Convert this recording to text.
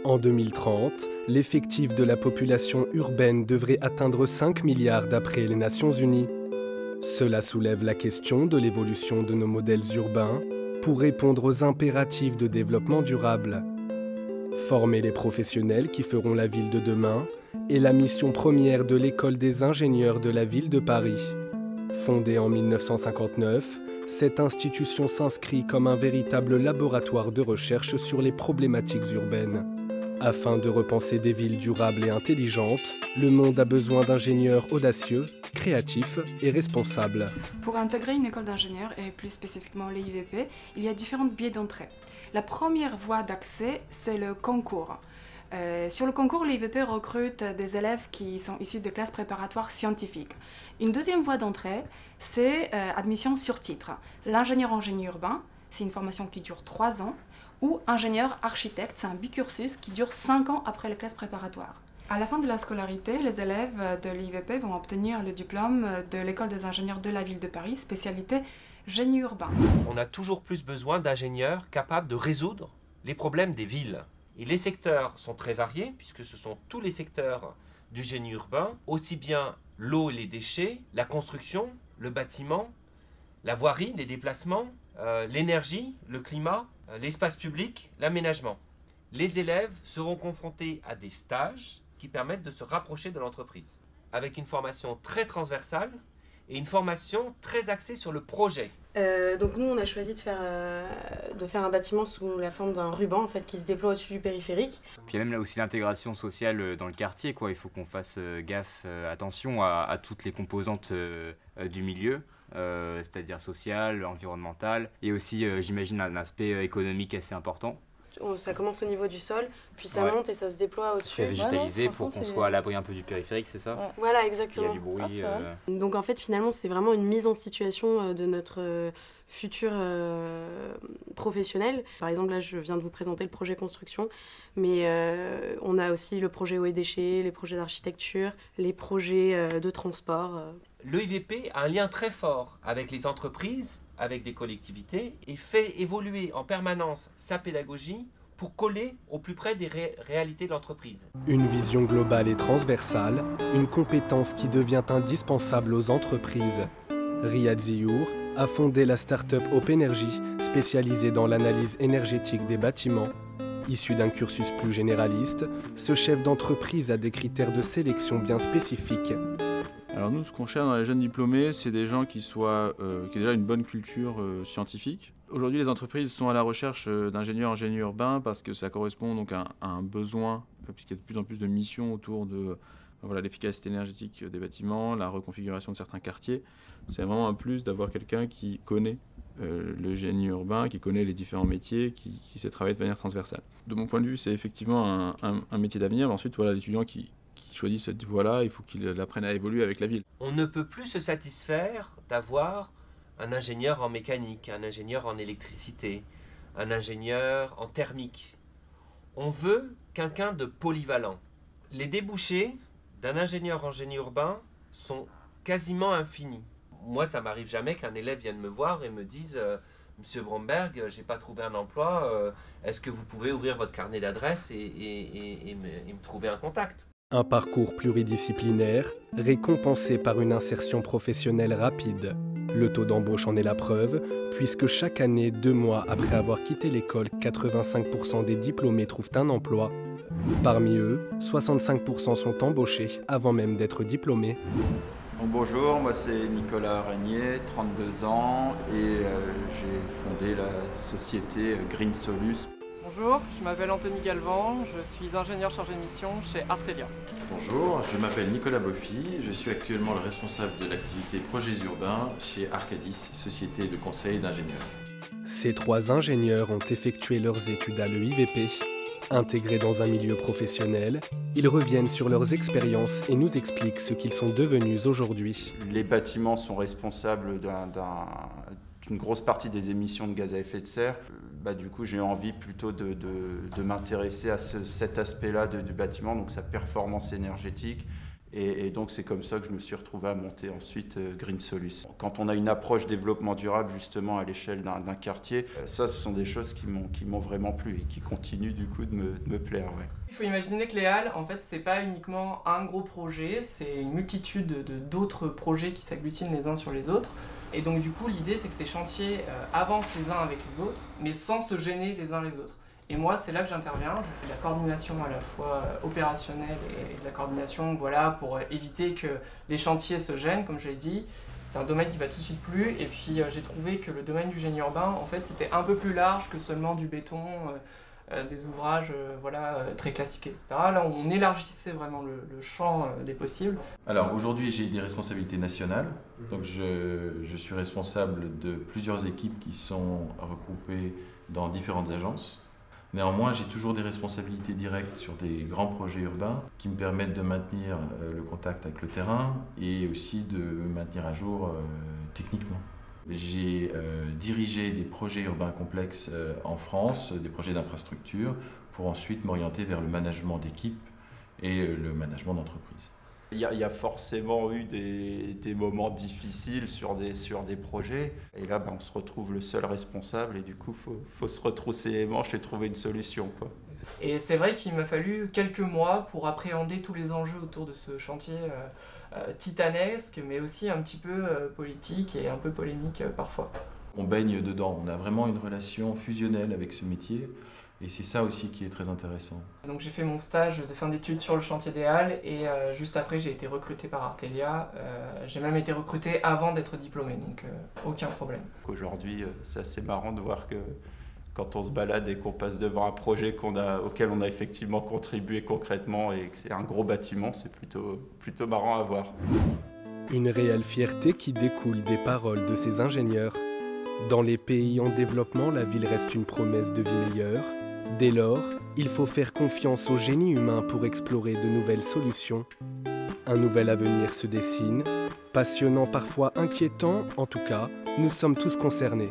En 2030, l'effectif de la population urbaine devrait atteindre 5 milliards d'après les Nations Unies. Cela soulève la question de l'évolution de nos modèles urbains pour répondre aux impératifs de développement durable. Former les professionnels qui feront la ville de demain est la mission première de l'École des ingénieurs de la ville de Paris. Fondée en 1959, cette institution s'inscrit comme un véritable laboratoire de recherche sur les problématiques urbaines. Afin de repenser des villes durables et intelligentes, le monde a besoin d'ingénieurs audacieux, créatifs et responsables. Pour intégrer une école d'ingénieurs, et plus spécifiquement l'IVP, il y a différents biais d'entrée. La première voie d'accès, c'est le concours. Sur le concours, l'IVP recrute des élèves qui sont issus de classes préparatoires scientifiques. Une deuxième voie d'entrée, c'est admission sur titre. C'est l'ingénieur en génie urbain, c'est une formation qui dure 3 ans, ou ingénieur architecte, c'est un bicursus qui dure 5 ans après les classes préparatoires. À la fin de la scolarité, les élèves de l'IVP vont obtenir le diplôme de l'École des ingénieurs de la ville de Paris, spécialité génie urbain. On a toujours plus besoin d'ingénieurs capables de résoudre les problèmes des villes. Et les secteurs sont très variés, puisque ce sont tous les secteurs du génie urbain, aussi bien l'eau et les déchets, la construction, le bâtiment, la voirie, les déplacements, l'énergie, le climat, l'espace public, l'aménagement. Les élèves seront confrontés à des stages qui permettent de se rapprocher de l'entreprise, avec une formation très transversale et une formation très axée sur le projet. Donc nous, on a choisi de faire un bâtiment sous la forme d'un ruban en fait, qui se déploie au-dessus du périphérique. Puis il y a même là aussi l'intégration sociale dans le quartier, quoi. Il faut qu'on fasse gaffe, attention à toutes les composantes du milieu, c'est-à-dire sociale, environnementale, et aussi, j'imagine, un aspect économique assez important. Ça commence au niveau du sol, puis ça monte et ça se déploie au-dessus. C'est végétalisé pour qu'on soit à l'abri un peu du périphérique, c'est ça? Ouais. Voilà, exactement. Il y a du bruit. Donc en fait, finalement, c'est vraiment une mise en situation de notre futur professionnel. Par exemple, là, je viens de vous présenter le projet construction, mais on a aussi le projet eau et déchets, les projets d'architecture, les projets de transport. L'EIVP a un lien très fort avec les entreprises, avec des collectivités, et fait évoluer en permanence sa pédagogie pour coller au plus près des réalités de l'entreprise. Une vision globale et transversale, une compétence qui devient indispensable aux entreprises. Riyad Ziour a fondé la start-up Openergy, spécialisée dans l'analyse énergétique des bâtiments. Issu d'un cursus plus généraliste, ce chef d'entreprise a des critères de sélection bien spécifiques. Alors nous, ce qu'on cherche dans les jeunes diplômés, c'est des gens qui aient déjà une bonne culture scientifique. Aujourd'hui, les entreprises sont à la recherche d'ingénieurs en génie urbain parce que ça correspond donc à un besoin, puisqu'il y a de plus en plus de missions autour de l'efficacité énergétique des bâtiments, la reconfiguration de certains quartiers. C'est vraiment un plus d'avoir quelqu'un qui connaît le génie urbain, qui connaît les différents métiers, qui sait travailler de manière transversale. De mon point de vue, c'est effectivement un métier d'avenir. Mais ensuite, voilà, l'étudiant qui choisit cette voie-là, il faut qu'il apprenne à évoluer avec la ville. On ne peut plus se satisfaire d'avoir un ingénieur en mécanique, un ingénieur en électricité, un ingénieur en thermique. On veut quelqu'un de polyvalent. Les débouchés d'un ingénieur en génie urbain sont quasiment infinis. Moi, ça m'arrive jamais qu'un élève vienne me voir et me dise « Monsieur Bromberg, j'ai pas trouvé un emploi, est-ce que vous pouvez ouvrir votre carnet d'adresses et me trouver un contact ?» Un parcours pluridisciplinaire, récompensé par une insertion professionnelle rapide. Le taux d'embauche en est la preuve, puisque chaque année, 2 mois après avoir quitté l'école, 85% des diplômés trouvent un emploi. Parmi eux, 65% sont embauchés avant même d'être diplômés. Bonjour, moi c'est Nicolas Régnier, 32 ans, et j'ai fondé la société Green Solus. Bonjour, je m'appelle Anthony Galvan, je suis ingénieur chargé de mission chez Artelia. Bonjour, je m'appelle Nicolas Boffy, je suis actuellement le responsable de l'activité Projets urbains chez Arcadis, société de conseil d'ingénieurs. Ces 3 ingénieurs ont effectué leurs études à l'EIVP. Intégrés dans un milieu professionnel, ils reviennent sur leurs expériences et nous expliquent ce qu'ils sont devenus aujourd'hui. Les bâtiments sont responsables d'une grosse partie des émissions de gaz à effet de serre. du coup, j'ai envie plutôt de m'intéresser à cet aspect-là du bâtiment, donc sa performance énergétique. Et donc, c'est comme ça que je me suis retrouvé à monter ensuite Green Solus. Quand on a une approche développement durable, justement, à l'échelle d'un quartier, ça, ce sont des choses qui m'ont vraiment plu et qui continuent, du coup, de me plaire. Ouais. Il faut imaginer que les Halles, en fait, c'est pas uniquement un gros projet, c'est une multitude d'autres projets qui s'agglutinent les uns sur les autres. Et donc, du coup, l'idée, c'est que ces chantiers avancent les uns avec les autres, mais sans se gêner les uns les autres. Et moi, c'est là que j'interviens. Je fais de la coordination à la fois opérationnelle et de la coordination, voilà, pour éviter que les chantiers se gênent, comme je l'ai dit. C'est un domaine qui va tout de suite plus. Et puis, j'ai trouvé que le domaine du génie urbain, en fait, c'était un peu plus large que seulement du béton, des ouvrages voilà, très classiques, etc. Là, on élargissait vraiment le champ des possibles. Alors, aujourd'hui, j'ai des responsabilités nationales. Donc, je suis responsable de plusieurs équipes qui sont regroupées dans différentes agences. Néanmoins, j'ai toujours des responsabilités directes sur des grands projets urbains qui me permettent de maintenir le contact avec le terrain et aussi de me maintenir à jour techniquement. J'ai dirigé des projets urbains complexes en France, des projets d'infrastructure, pour ensuite m'orienter vers le management d'équipe et le management d'entreprise. Il y a forcément eu des moments difficiles sur des projets. Et là, on se retrouve le seul responsable et du coup, faut se retrousser les manches et trouver une solution, quoi. Et c'est vrai qu'il m'a fallu quelques mois pour appréhender tous les enjeux autour de ce chantier titanesque, mais aussi un petit peu politique et un peu polémique parfois. On baigne dedans, on a vraiment une relation fusionnelle avec ce métier. Et c'est ça aussi qui est très intéressant. Donc j'ai fait mon stage de fin d'études sur le chantier des Halles et juste après j'ai été recruté par Artelia. J'ai même été recruté avant d'être diplômé, donc aucun problème. Aujourd'hui, c'est assez marrant de voir que quand on se balade et qu'on passe devant un projet auquel on a effectivement contribué concrètement et que c'est un gros bâtiment, c'est plutôt marrant à voir. Une réelle fierté qui découle des paroles de ces ingénieurs. Dans les pays en développement, la ville reste une promesse de vie meilleure. Dès lors, il faut faire confiance au génie humain pour explorer de nouvelles solutions. Un nouvel avenir se dessine, passionnant, parfois inquiétant, en tout cas, nous sommes tous concernés.